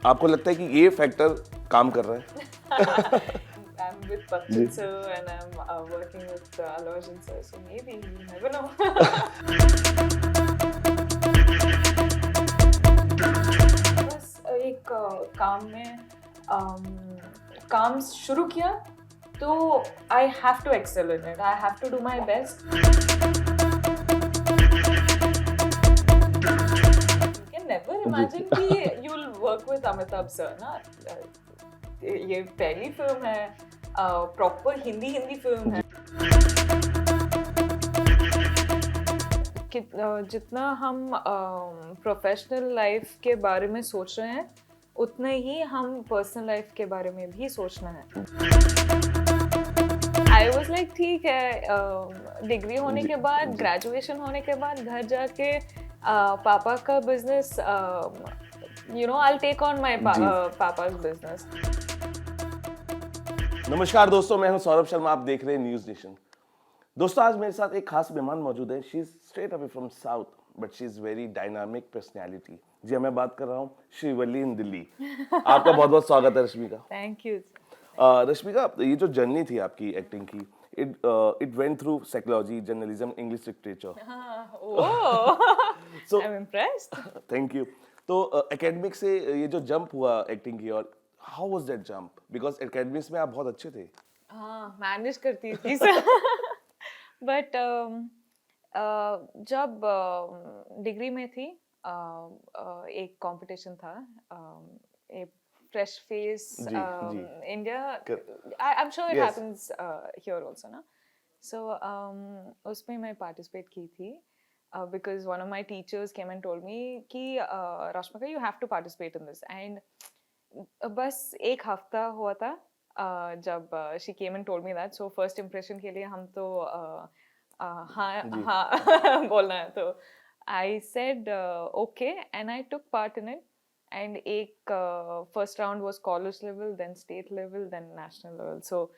आपको लगता है कि ये फैक्टर काम कर रहा है? I'm with Bachchan sir and I'm working with Allu Arjun sir, so maybe you never know. बस एक काम में काम शुरू किया तो I have to excel in it. I have to do my best. You can never imagine कि you'll work with Amitabh sir ना. ये पहली फिल्म है, प्रॉपर हिंदी फिल्म है कि जितना हम प्रोफेशनल लाइफ के बारे में सोच रहे हैं उतने ही हम पर्सनल लाइफ के बारे में भी सोचना है. आई वॉज लाइक ठीक है, डिग्री होने के बाद, ग्रेजुएशन होने के बाद घर जाके पापा का business, you know, I will take on my papa's business. नमस्कार दोस्तों, मैं हूं सौरभ शर्मा, आप देख रहे हैं न्यूज़ नेशन. दोस्तों, आज मेरे साथ एक खास मेहमान मौजूद है. She is straight away from south but she is very dynamic personality. जी हाँ, मैं बात कर रहा हूँ श्रीवल्ली इन दिल्ली. आपका बहुत बहुत स्वागत है रश्मिका. Thank you. रश्मिका, ये जो जर्नी थी आपकी एक्टिंग की, it went through psychology, journalism, English literature. So I'm impressed. Thank you. तो एकेडमिक से ये जो जंप हुआ एक्टिंग की, और how was that jump? Because academics में आप बहुत अच्छे थे. हाँ, मैनेज करती थी. बट जब डिग्री में थी, एक कंपटीशन था, एक fresh face India. I am sure it happens here also ना. सो उसमें मैं पार्टिसिपेट की थी because one of my teachers came and told me कि Rashmika, you have to participate in this. And बस एक हफ्ता हुआ था जब she came and told me that. So first impression के लिए हम तो हाँ बोलना है, तो I said okay and I took part in it. And एक first round was college level, then state level, then national level. So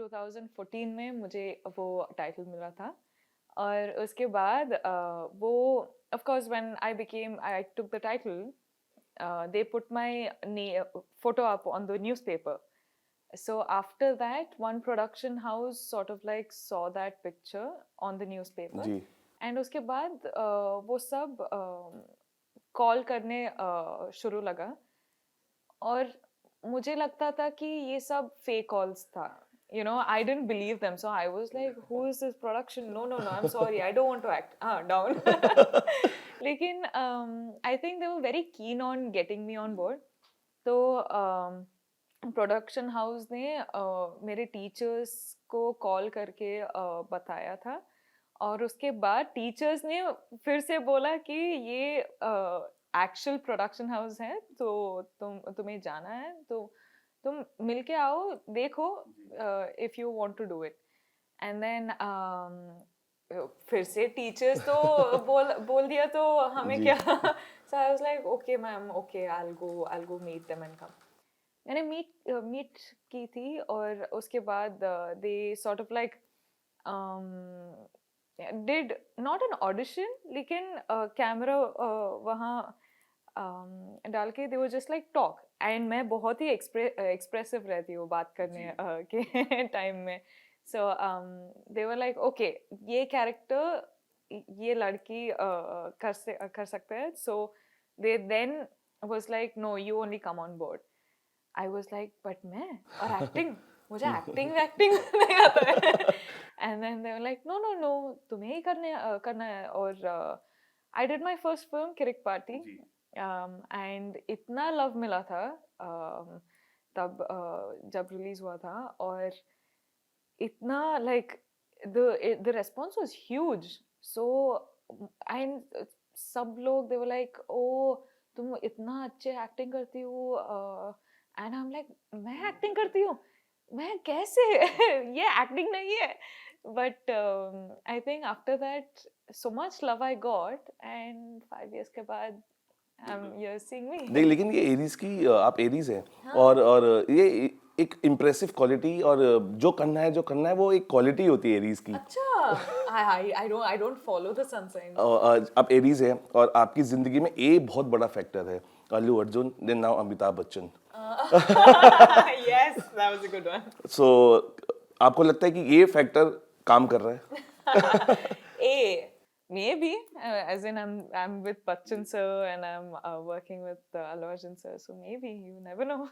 2014 में मुझे वो टाइटल मिला था. और उसके बाद वो, of course, when I took the title, they put my photo up on the newspaper. So after that, one production house sort of like saw that picture on the newspaper. And उसके बाद वो सब call करने शुरू लगा, और मुझे लगता था कि ये सब फेक कॉल्स था. You know, I didn't believe them, so I was like, who is this production? No, I'm sorry, I don't want to act. Down. लेकिन I think they were very keen on getting me on board. तो production house ने मेरे teachers को call करके बताया था, और उसके बाद टीचर्स ने फिर से बोला कि ये एक्चुअल प्रोडक्शन हाउस है, तो तुम्हें जाना है, तो तुम मिलके आओ, देखो if you want to do it. And then फिर से टीचर्स तो बोल दिया, तो हमें क्या. So I was like okay ma'am, okay, I will go meet them and come. मैंने मीट की थी, और उसके बाद they sort of like did not an audition, लेकिन कैमरा वहाँ डाल के they were just like talk. And मैं बहुत ही एक्सप्रेसिव रहती हूँ बात करने के टाइम में. So they were like okay, ये कैरेक्टर ये लड़की कर सकते हैं. So they then was like no, you only come on board. I was like but मैं और एक्टिंग, मुझे एक्टिंग नहीं आता है. And then they were like no, तुम्हें ही करना है. और I did my first film Kirik Party. And इतना लव मिला था तब जब रिलीज हुआ था, और इतना like the response was huge. So and सब लोग दे वर लाइक, ओ तुम इतना अच्छे एक्टिंग करती हो. एंड आई एम लाइक, मैं एक्टिंग करती हूँ, मैं कैसे? ये एक्टिंग नहीं है. But I think after that so much love I got, and 5 years के बाद you're seeing me. नहीं, लेकिन ये एरीज की, आप एरीज हैं. हाँ. और ये एक इम्प्रेसिव क्वालिटी, और जो करना है वो एक क्वालिटी होती है एरीज की. अच्छा, I don't follow the sun sign. आप एरीज हैं, और आपकी जिंदगी में ए बहुत बड़ा फैक्टर है. Allu Arjun, then now Amitabh Bachchan. Yes, that was a good one. So आपको लगता है कि ये फैक्टर काम कर रहा है? Maybe, as in I'm with Bachchan sir and I'm working with Allu Arjun sir, so maybe you never know.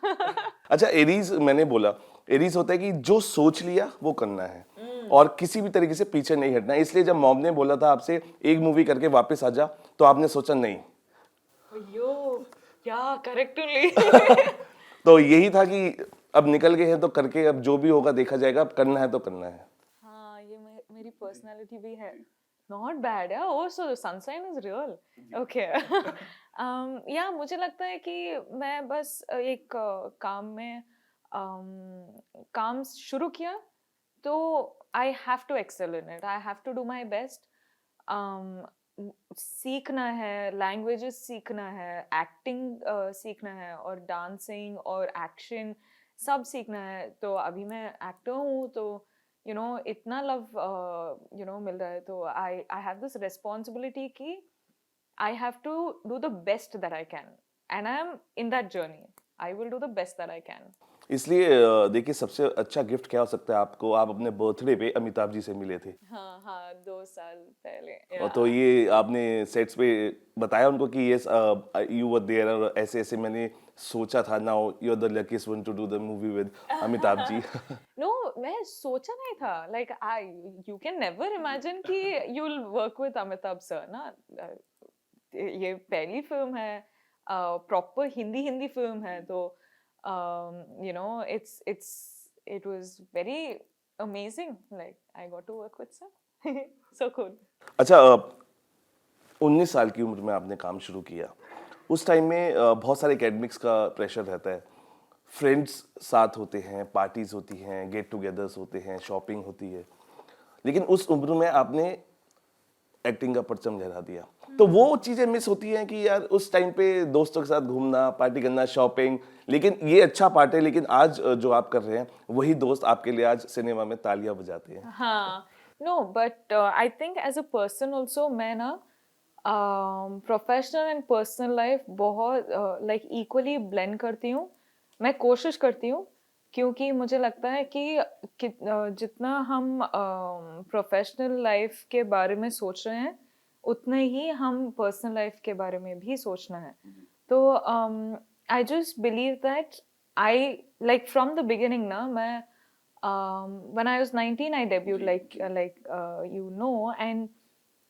अच्छा, एरीज मैंने बोला, एरीज होता है कि जो सोच लिया वो करना है और किसी भी तरीके से पीछे नहीं हटना है। इसलिए जब मॉम ने बोला था आपसे एक मूवी करके वापस आ जा, तो आपने सोचा नहीं। Yo, yeah, correct only. तो यही था कि अब निकल गए हैं तो करके, अब जो भी होगा देखा जाएगा, अब करना है तो करना है। हाँ, ये मेरी पर्सनालिटी भी है। Not bad, yeah. Oh, so the sunshine is real. Okay. या मुझे लगता है कि मैं बस एक काम में काम शुरू किया तो I have to excel in it. I have to do my best. सीखना है, लैंग्वेजेस सीखना है, एक्टिंग सीखना है और डांसिंग और एक्शन सब सीखना है। तो अभी मैं एक्टर हूँ तो इतना लव मिल रहा है, तो आई हैव दिस रिस्पॉन्सिबिलिटी कि I have to do the best that I can and I am in that journey. I will do the best that I can. इसलिए देखिए, सबसे अच्छा गिफ्ट क्या हो सकता है आपको? आप अपने बर्थडे पे अमिताभ जी से मिले थे। हाँ हाँ, 2 साल पहले। और तो ये आपने सेट्स पे बताया उनको कि यस यू वर देयर, और ऐसे ऐसे मैंने सोचा था, now you are the luckiest one to do the movie with Amitabh ji. No, मैं सोचा नहीं था। Like you can never imagine कि you will work with Amitabh sir ना। ये पहली फिल्म है, प्रॉपर हिंदी फिल्म है, तो it was very amazing. Like I got to work with sir. So cool. अच्छा, 19 साल की उम्र में आपने काम शुरू किया। उस टाइम में बहुत सारे एकेडमिक्स का प्रेशर रहता है, फ्रेंड्स साथ होते हैं, पार्टीज होती हैं, गेट टुगेदर्स होते हैं, शॉपिंग होती है, लेकिन उस उम्र में आपने एक्टिंग का परचम लहरा दिया। तो वो चीजें मिस होती हैं कि यार उस टाइम पे दोस्तों के साथ घूमना, पार्टी करना, शॉपिंग, लेकिन ये अच्छा पार्ट है, लेकिन आज जो आप कर रहे हैं वही दोस्त आपके लिए आज सिनेमा में तालियां बजाते हैं। हाँ, no, but I think as a person also मैं ना प्रोफेशनल एंड पर्सनल लाइफ बहुत लाइक इक्वली ब्लेंड करती हूँ। मैं कोशिश करती हूँ क्योंकि मुझे लगता है कि जितना हम प्रोफेशनल लाइफ के बारे में सोच रहे हैं उतना ही हम पर्सनल लाइफ के बारे में भी सोचना है। तो I just believe that I like from the beginning ना, मैं when I was 19 I debuted and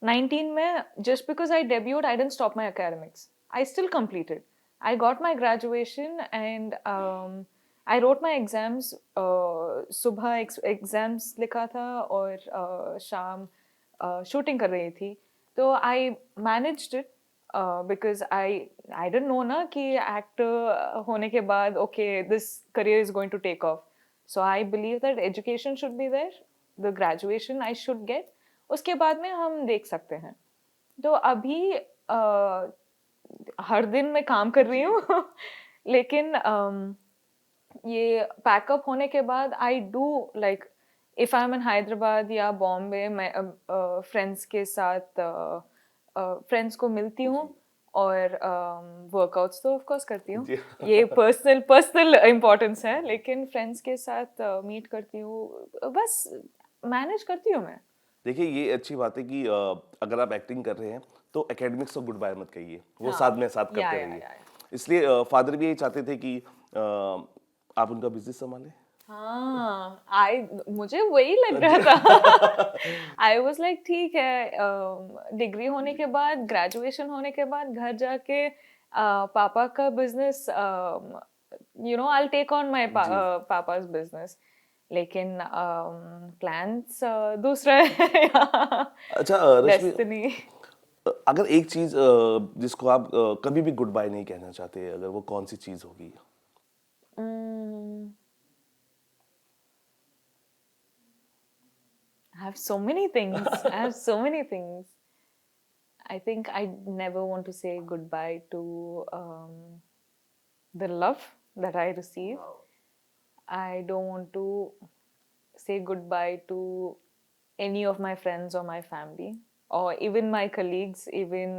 19 में just because I debuted I didn't stop my academics. I still completed. I got my graduation and I wrote my exams. सुबह exams लिखा था और शाम shooting कर रही थी। तो I managed it because I didn't know ना कि actor होने के बाद okay this career is going to take off. So I believe that education should be there, the graduation I should get. उसके बाद में हम देख सकते हैं। तो अभी हर दिन मैं काम कर रही हूँ लेकिन ये पैकअप होने के बाद I do like if I am in Hyderabad या बॉम्बे, मैं फ्रेंड्स के साथ फ्रेंड्स को मिलती हूँ और वर्कआउट्स तो ऑफ कोर्स करती हूँ। ये पर्सनल इम्पोर्टेंस है, लेकिन फ्रेंड्स के साथ मीट करती हूँ, बस मैनेज करती हूँ मैं। देखिए, ये अच्छी बात है कि अगर आप एक्टिंग कर रहे हैं तो एकेडमिक्स को गुड बाय मत कहिए, वो हाँ, साथ में साथ करते रहिए। इसलिए फादर भी यही चाहते थे कि आप उनका बिजनेस संभालें। हाँ, मुझे वही लग रहा था। आई वाज लाइक ठीक है, डिग्री होने के बाद, ग्रेजुएशन होने के बाद घर जाके पापा का business I take on my papa's business, लेकिन प्लान्स दूसरा है। अच्छा रश्मि, डेस्टिनी। अगर एक चीज जिसको आप कभी भी गुड बाय नहीं कहना चाहते, अगर वो कौन सी चीज होगी? I have so many things. I have so many things. I think I never want to say goodbye to the love that I receive. I don't want to say goodbye to any of my friends or my family, or even my colleagues, even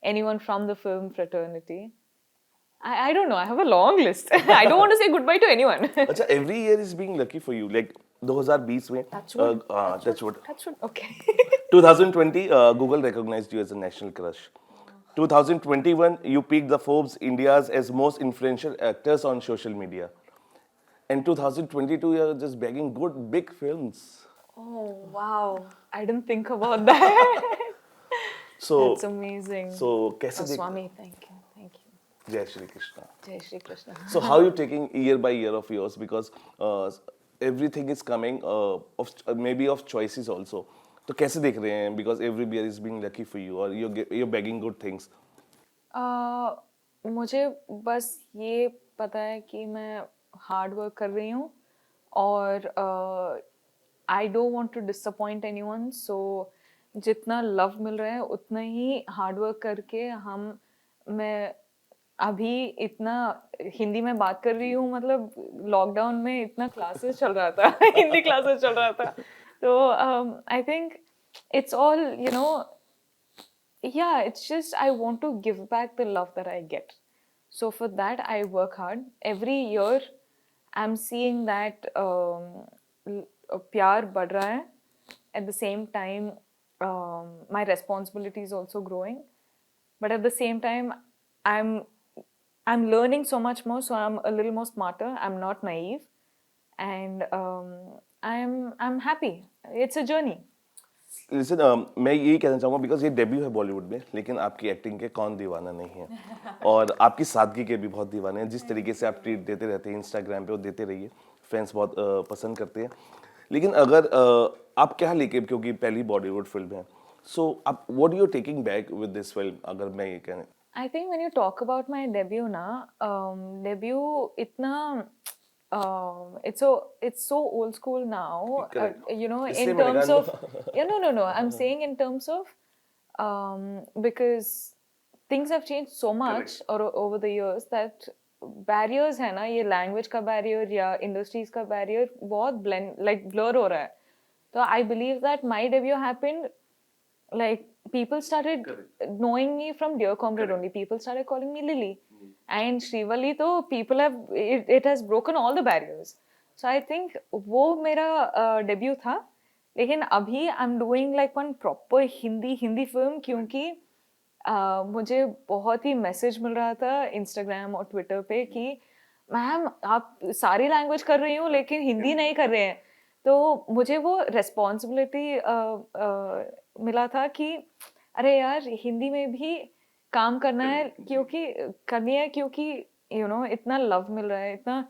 anyone from the film fraternity. I don't know. I have a long list. I don't want to say goodbye to anyone. अच्छा, every year is being lucky for you. Like 2020 में Touch wood. touch wood. Touch wood. Okay. 2020 Google recognized you as a national crush. 2021 you peaked the Forbes India's as most influential actors on social media. And 2022 you're just bagging good big films. Oh wow. I didn't think about that. So That's amazing. So कैसे Oh, देख Swami, thank you. Thank you. जय Shri Krishna. Jai Shri Krishna. So how you taking year by year of yours, because everything is coming of maybe of choices also. तो कैसे देख रहे हैं, because every year is being lucky for you or you're begging good things. मुझे बस ये पता है कि मैं हार्ड वर्क कर रही हूँ और I don't want to disappoint anyone, so जितना लव मिल रहा है उतना ही हार्ड वर्क करके मैं अभी इतना हिंदी में बात कर रही हूँ, मतलब लॉकडाउन में इतना क्लासेस चल रहा था हिंदी क्लासेस चल रहा था, तो I think it's all yeah, it's just I want to give back the love that I get. So for that, I work hard. Every year, I'm seeing that प्यार बढ़ रहा है. At the same time, my responsibility is also growing. But at the same time, I'm learning so much more. So I'm a little more smarter. I'm not naive, and I'm happy. It's a journey. Listen, मैं यही कहना चाहूँगा, because ये debut है बॉलीवुड में, लेकिन आपकी acting के कौन दीवाना नहीं है, और आपकी सादगी के भी बहुत दीवाने हैं. जिस तरीके से आप ट्रीट देते रहते हैं इंस्टाग्राम पे, वो देते रहिए, फैंस बहुत पसंद करते हैं. लेकिन अगर आप क्या लेके, क्योंकि पहली बॉलीवुड फिल्म है, सो आप what you taking back with this film, अगर मैं ये कहना. I think when you talk about my debut debut itna it's so old school now, Correct. in इसलिए मैंने terms कहा of no, I'm saying in terms of because things have changed so much over the years that barriers है ना, ये language का barrier या industries का barrier बहुत blur हो रहा है. तो I believe that my debut happened like people started knowing me from Dear Comrade only. People started calling me Lily. And Srivalli, तो people have it has broken all the barriers. So I think वो मेरा debut था. लेकिन अभी I'm doing like one proper Hindi film, क्योंकि मुझे बहुत ही message मिल रहा था इंस्टाग्राम और ट्विटर पे कि मैम आप सारी लैंग्वेज कर रही हूँ लेकिन हिंदी नहीं कर रहे हैं. तो मुझे वो रेस्पॉन्सिबिलिटी मिला था कि अरे यार हिंदी में भी काम करना है, क्योंकि इतना लव मिल रहा है, इतना,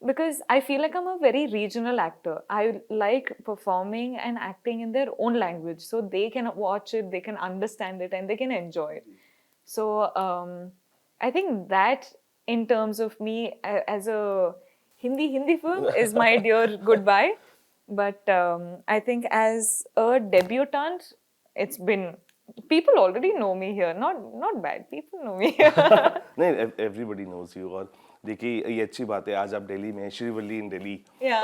because I feel like I'm a very regional actor. I like performing and acting in their own language, so they can watch it, they can understand it, and they can enjoy it. So I think that in terms of me as a Hindi film is my dear goodbye. But I think as a debutante, it's been, people already know me here. Not bad. People know me here. नहीं, everybody knows you. और देखिए ये अच्छी बात है, आज आप दिल्ली में, श्रीवल्ली इन Delhi. Yeah,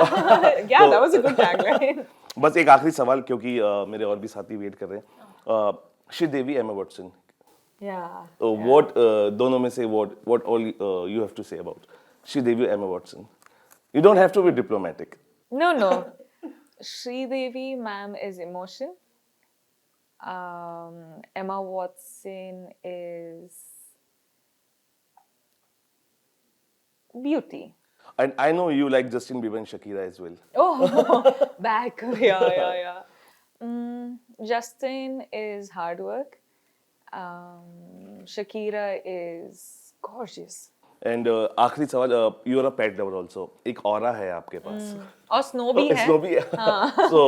that was a good tagline. बस एक आखिरी सवाल, क्योंकि मेरे और भी साथी वेट कर रहे हैं. Sridevi, Emma Watson. Yeah. What दोनों में से what all you have to say about Sridevi, Emma Watson? You don't have to be diplomatic. No. Sridevi ma'am is emotion. Emma Watson is beauty. And I know you like Justin Bieber and Shakira as well. Oh, back. Yeah. Justin is hard work. Shakira is gorgeous. And आखिरी सवाल, you are a pet lover also. एक aura है आपके पास. और snow भी है. Snow भी है. So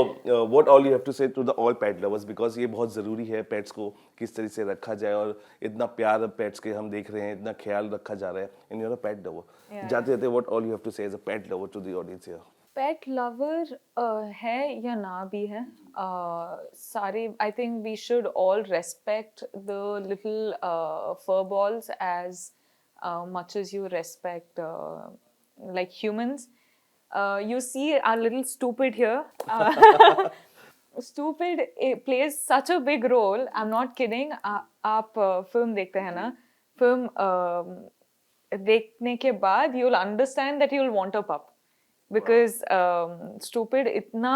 what all you have to say to the all pet lovers, because ये बहुत ज़रूरी है pets को किस तरह से रखा जाए, और इतना प्यार pets के हम देख रहे हैं, इतना ख्याल रखा जा रहा है. And you're a pet lover. जाते what all you have to say as a pet lover to the audience here? Pet lover है या ना भी है, सारे I think we should all respect the little fur balls as much as you respect like humans. You see our little stupid here. Stupid plays such a big role. I'm not kidding. आप film देखते हैं ना, film देखने के बाद you'll understand that you'll want a pup because Stupid इतना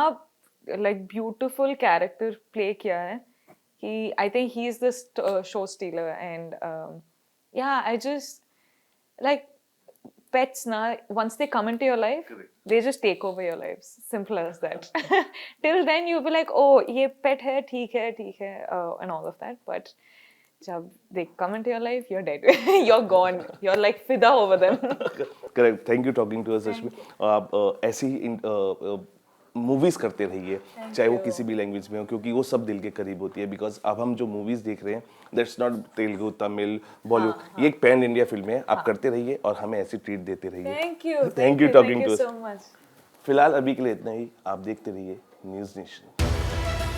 like beautiful character play किया है कि I think he's the show stealer and yeah I just like pets na once they come into your life they just take over your lives simple as that till then you'll be like oh ये pet है ठीक है and all of that but जब they come into your life you're dead you're gone you're like fida over them correct, thank you talking to us Rashmi. आप ऐसे ही movies करते रहिए चाहे वो किसी भी लैंग्वेज में हो क्योंकि वो सब दिल के करीब होती है बिकॉज अब हम जो मूवीज देख रहे हैं दैट्स नॉट तेलुगु तमिल बॉलीवुड ये एक पैन इंडिया फिल्म है आप करते रहिए और हमें ऐसी ट्रीट देते रहिए thank you talking to us. so much फिलहाल अभी के लिए इतना ही, आप देखते रहिए न्यूज़ नेशन।